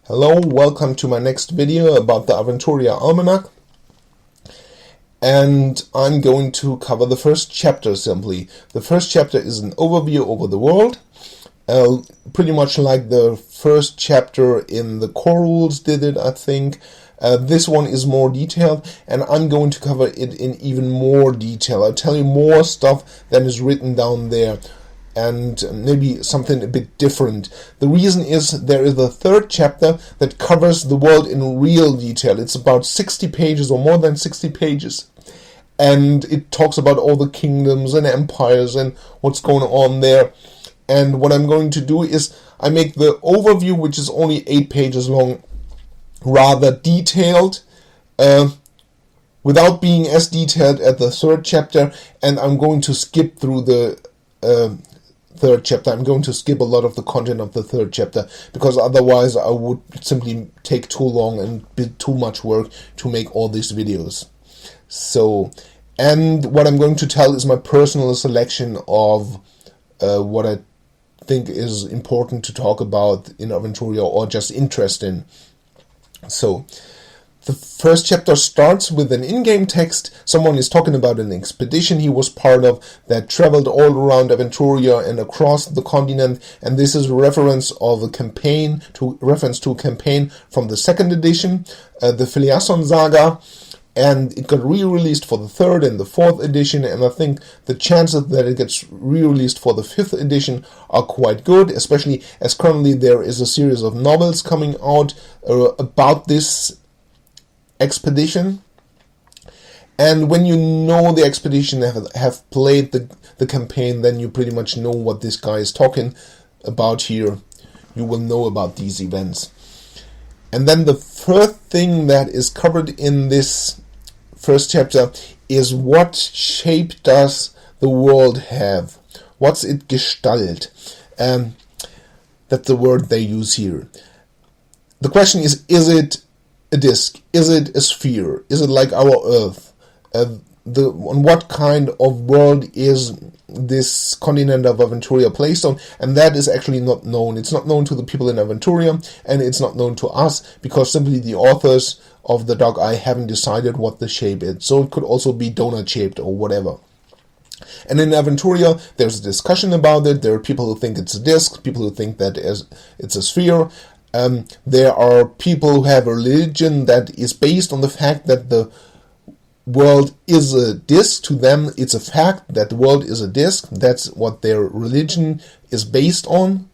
Hello, welcome to my next video about the Aventuria Almanac, and I'm going to cover the first chapter simply. The first chapter is an overview over the world, pretty much like the first chapter in the core rules did it, I think. This one is more detailed, and I'm going to cover it in even more detail. I'll tell you more stuff than is written down there, and maybe something a bit different. The reason is there is a third chapter that covers the world in real detail. It's about 60 pages or more than 60 pages. And it talks about all the kingdoms and empires and what's going on there. And what I'm going to do is I make the overview, which is only 8 pages long, rather detailed, without being as detailed as the third chapter. And I'm going to skip through the third chapter. I'm going to skip a lot of the content of the third chapter, because otherwise I would simply take too long and be too much work to make all these videos. So, and what I'm going to tell is my personal selection of what I think is important to talk about in Aventuria or just interest in. So, the first chapter starts with an in-game text. Someone is talking about an expedition he was part of that traveled all around Aventuria and across the continent, and this is a reference of a campaign to a campaign from the second edition, the Filiasson Saga, and it got re-released for the third and the fourth edition, and I think the chances that it gets re-released for the fifth edition are quite good, especially as currently there is a series of novels coming out about this expedition. And when you know the expedition, have played the campaign, then you pretty much know what this guy is talking about here. You will know about these events. And then the first thing that is covered in this first chapter is what shape does the world have? What's its Gestalt? That's the word they use here. The question is it a disk? Is it a sphere? Is it like our Earth? On what kind of world is this continent of Aventuria placed on? And that is actually not known. It's not known to the people in Aventuria, and it's not known to us, because simply the authors of the Dark Eye haven't decided what the shape is. So it could also be donut-shaped or whatever. And in Aventuria, there's a discussion about it. There are people who think it's a disk, people who think that it's a sphere. There are people who have a religion that is based on the fact that the world is a disk. To them, it's a fact that the world is a disk. That's what their religion is based on.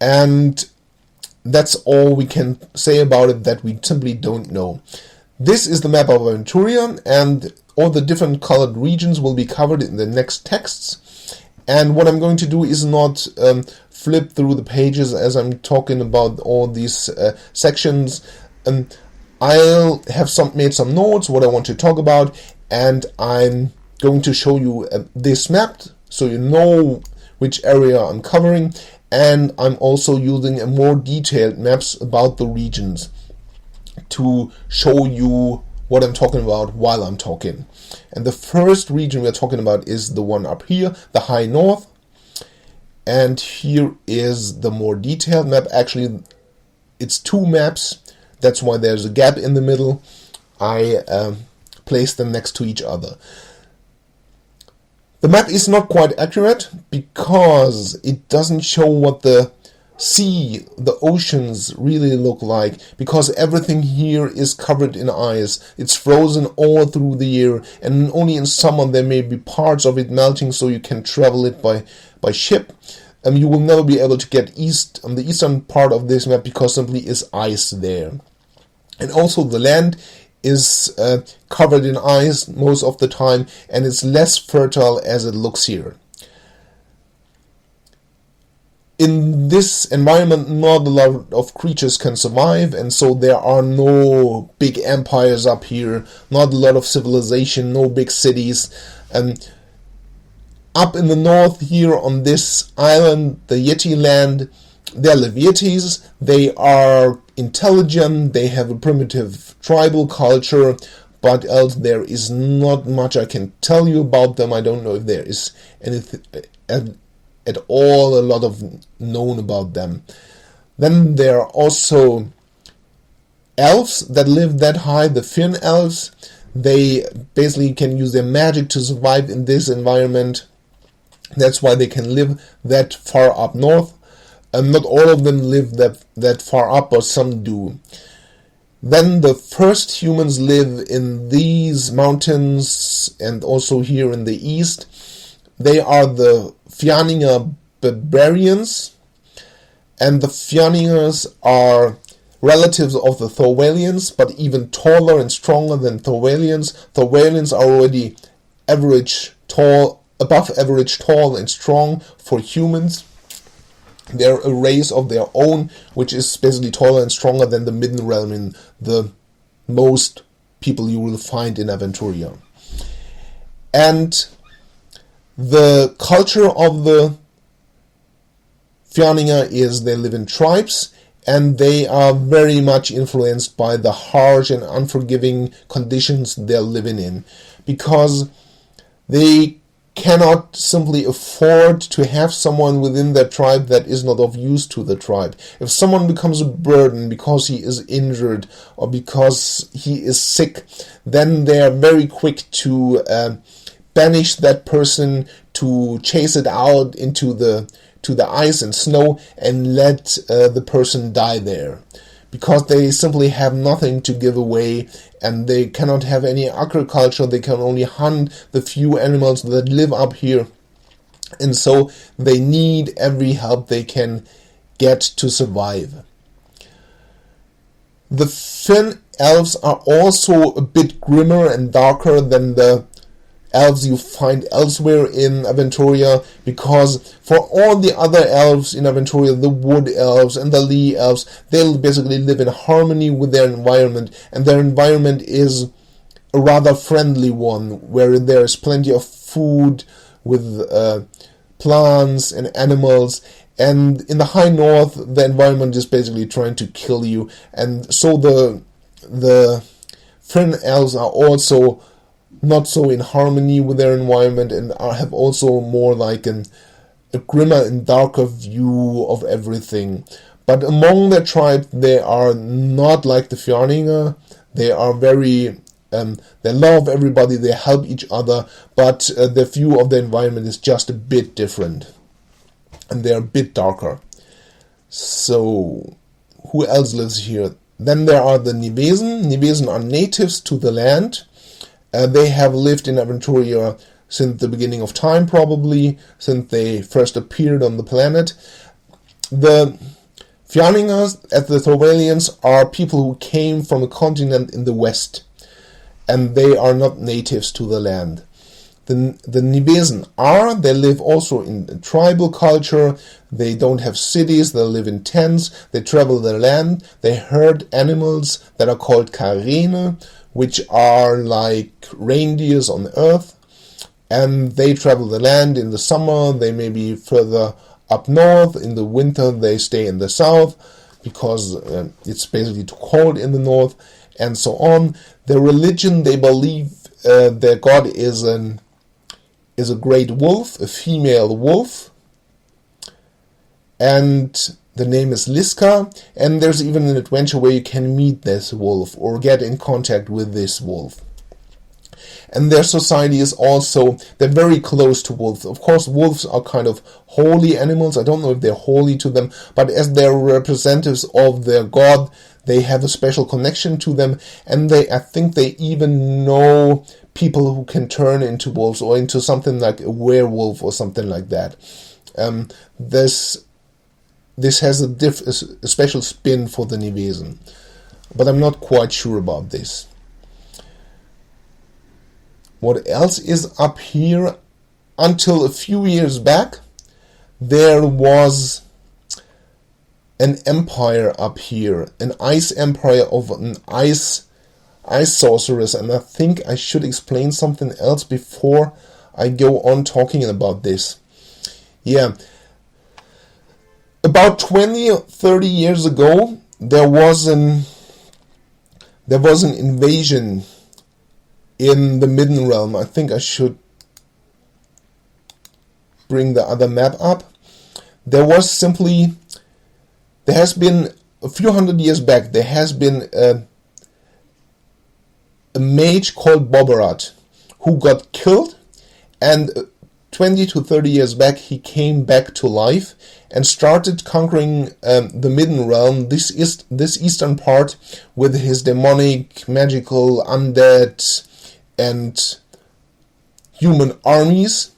And that's all we can say about it, that we simply don't know. This is the map of Aventuria, and all the different colored regions will be covered in the next texts. And what I'm going to do is not flip through the pages as I'm talking about all these sections. I'll have made some notes, what I want to talk about, and I'm going to show you this map so you know which area I'm covering, and I'm also using a more detailed maps about the regions to show you what I'm talking about while I'm talking. And the first region we're talking about is the one up here, the High North. And here is the more detailed map. Actually, it's two maps. That's why there's a gap in the middle. I placed them next to each other. The map is not quite accurate because it doesn't show what the sea, the oceans really look like, because everything here is covered in ice. It's frozen all through the year, and only in summer there may be parts of it melting, so you can travel it by ship. You will never be able to get on the eastern part of this map, because simply is ice there. And also the land is covered in ice most of the time, and it's less fertile as it looks here. In this environment, not a lot of creatures can survive, and so there are no big empires up here, not a lot of civilization, no big cities. Up in the north here on this island, the Yeti land, there live Yetis. They are intelligent, they have a primitive tribal culture, but else there is not much I can tell you about them. I don't know if there is anything at all a lot of known about them. Then there are also elves that live that high, the Finn elves. They basically can use their magic to survive in this environment. That's why they can live that far up north. Not all of them live that far up, but some do. Then the first humans live in these mountains and also here in the east. They are the Fjarninga barbarians, and the Fjarningers are relatives of the Thorwalians, but even taller and stronger than Thorwalians. Thorwalians are already above average tall and strong for humans. They're a race of their own, which is basically taller and stronger than the Midden Realm in the most people you will find in Aventuria. And the culture of the Fjarninga is they live in tribes, and they are very much influenced by the harsh and unforgiving conditions they're living in, because they cannot simply afford to have someone within their tribe that is not of use to the tribe. If someone becomes a burden because he is injured or because he is sick, then they are very quick to banish that person, to chase it out into the ice and snow and let the person die there, because they simply have nothing to give away, and they cannot have any agriculture. They can only hunt the few animals that live up here, and so they need every help they can get to survive. The Finn elves are also a bit grimmer and darker than the elves you find elsewhere in Aventuria, because for all the other elves in Aventuria, the wood elves and the Lee elves, they'll basically live in harmony with their environment, and their environment is a rather friendly one, where there is plenty of food with plants and animals. And in the high north, the environment is basically trying to kill you, and so the Finn elves are also not so in harmony with their environment, and have also more like a grimmer and darker view of everything. But among their tribe, they are not like the Fjarninga. They are very, they love everybody, they help each other, but their view of the environment is just a bit different, and they are a bit darker. So, who else lives here? Then there are the Nivesen. Nivesen are natives to the land. They have lived in Aventuria since the beginning of time, probably, since they first appeared on the planet. The Fjarningers, as the Thorwalians, are people who came from a continent in the west, and they are not natives to the land. The Nivesen are, they live also in tribal culture. They don't have cities, they live in tents, they travel the land, they herd animals that are called karene, which are like reindeers on Earth, and they travel the land. In the summer they may be further up north, in the winter they stay in the south, because it's basically too cold in the north, and so on. Their religion, they believe their god is a great wolf, a female wolf, and the name is Liska, and there's even an adventure where you can meet this wolf or get in contact with this wolf. And their society is also, they're very close to wolves. Of course, wolves are kind of holy animals. I don't know if they're holy to them, but as they're representatives of their god, they have a special connection to them, and I think they even know people who can turn into wolves or into something like a werewolf or something like that. This has a special spin for the Nivesen, but I'm not quite sure about this. What else is up here? Until a few years back, there was an empire up here, an ice empire of an ice sorceress, and I think I should explain something else before I go on talking about this. Yeah. About 20 or 30 years ago, there was an invasion in the Midden Realm. I think I should bring the other map up. There was simply there has been, a few hundred years back, there has been a mage called Bobarat who got killed, and 20 to 30 years back he came back to life and started conquering the Midden Realm, this eastern part, with his demonic, magical, undead and human armies.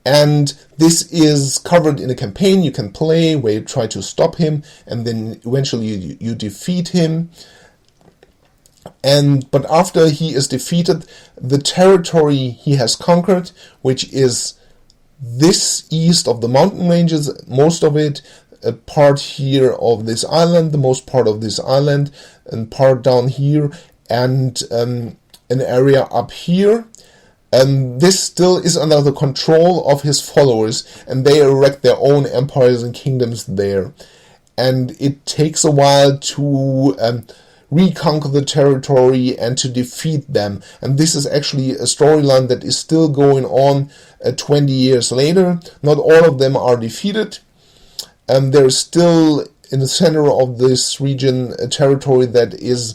And this is covered in a campaign you can play where you try to stop him, and then eventually you defeat him. But after he is defeated, the territory he has conquered, which is this east of the mountain ranges, most of it, a part here of this island, the most part of this island, and part down here, and an area up here. And this still is under the control of his followers, and they erect their own empires and kingdoms there. And it takes a while to reconquer the territory and to defeat them. And this is actually a storyline that is still going on 20 years later. Not all of them are defeated. There is still in the center of this region a territory that is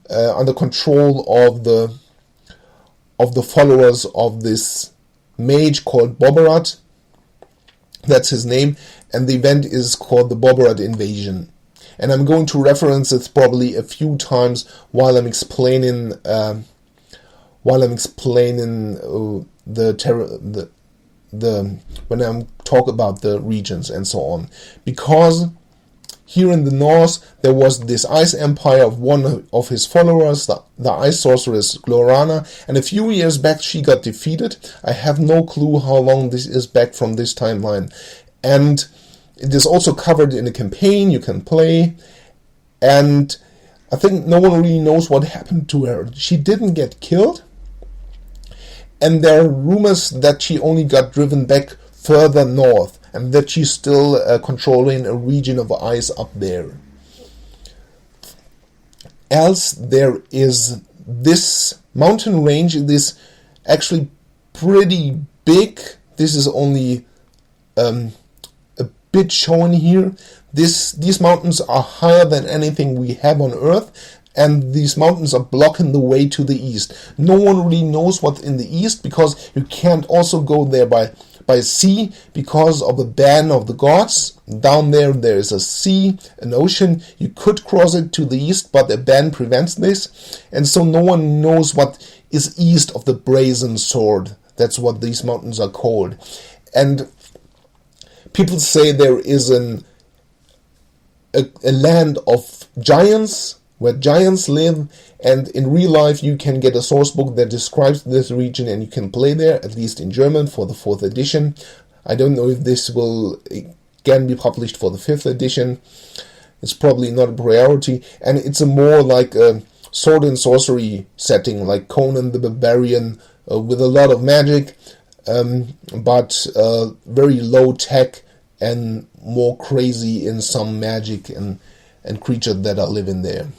under control of the followers of this mage called Bobarat. That's his name, and the event is called the Bobarat Invasion. And I'm going to reference it probably a few times while I'm explaining when I'm talk about the regions and so on, because here in the north there was this ice empire of one of his followers, the ice sorceress Glorana, and a few years back she got defeated. I have no clue how long this is back from this timeline, and it is also covered in a campaign you can play, and I think no one really knows what happened to her. She didn't get killed, and there are rumors that she only got driven back further north, and that she's still controlling a region of ice up there. Else there is this mountain range. It is actually pretty big. This is only a bit shown here. These mountains are higher than anything we have on Earth, and these mountains are blocking the way to the east. No one really knows what's in the east, because you can't also go there by sea because of the ban of the gods. Down there is a sea, an ocean. You could cross it to the east, but a ban prevents this, and so no one knows what is east of the brazen sword. That's what these mountains are called. And people say there is a land of giants, where giants live, and in real life you can get a source book that describes this region, and you can play there, at least in German, for the 4th edition. I don't know if this will again be published for the 5th edition. It's probably not a priority, and it's a more like a sword and sorcery setting, like Conan the Barbarian, with a lot of magic, but very low tech and more crazy in some magic and creatures that are living there.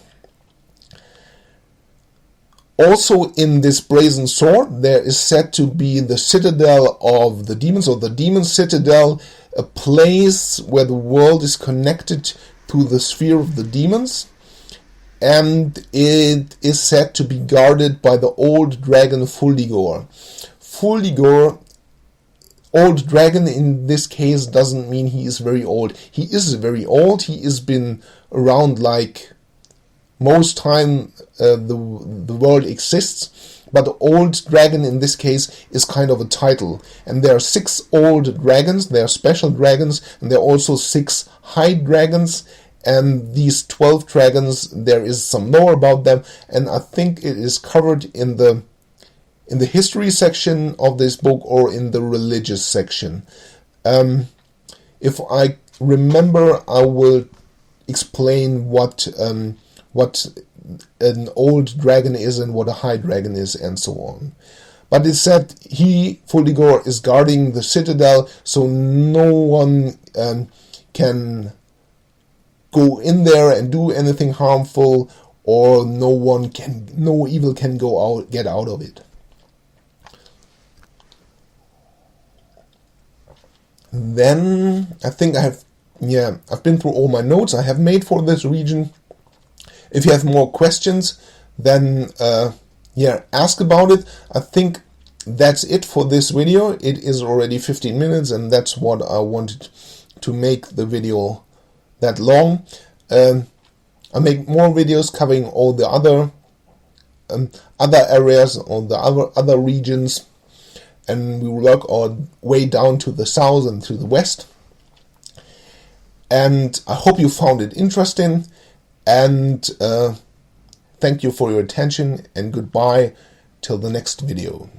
Also in this brazen sword there is said to be the citadel of the demons, or the demon citadel, a place where the world is connected to the sphere of the demons, and it is said to be guarded by the old dragon Fuldigor. Fuldigor, old dragon in this case, doesn't mean he is very old. He is very old. He has been around like most time the world exists, but the old dragon in this case is kind of a title. And there are 6 old dragons. They are special dragons, and there are also 6 high dragons. And these 12 dragons, there is some lore about them, and I think it is covered in the history section of this book or in the religious section. If I remember, I will explain what an old dragon is and what a high dragon is, and so on. But it said Fuldigor, is guarding the citadel, so no one can go in there and do anything harmful, or no evil can get out of it. Then I think I have yeah, I've been through all my notes I have made for this region. If you have more questions, then yeah, ask about it. I think that's it for this video. It is already 15 minutes, and that's what I wanted to make the video that long. I'll make more videos covering all the other areas or the other regions, and we will work our way down to the south and to the west. And I hope you found it interesting, and thank you for your attention, and goodbye till the next video.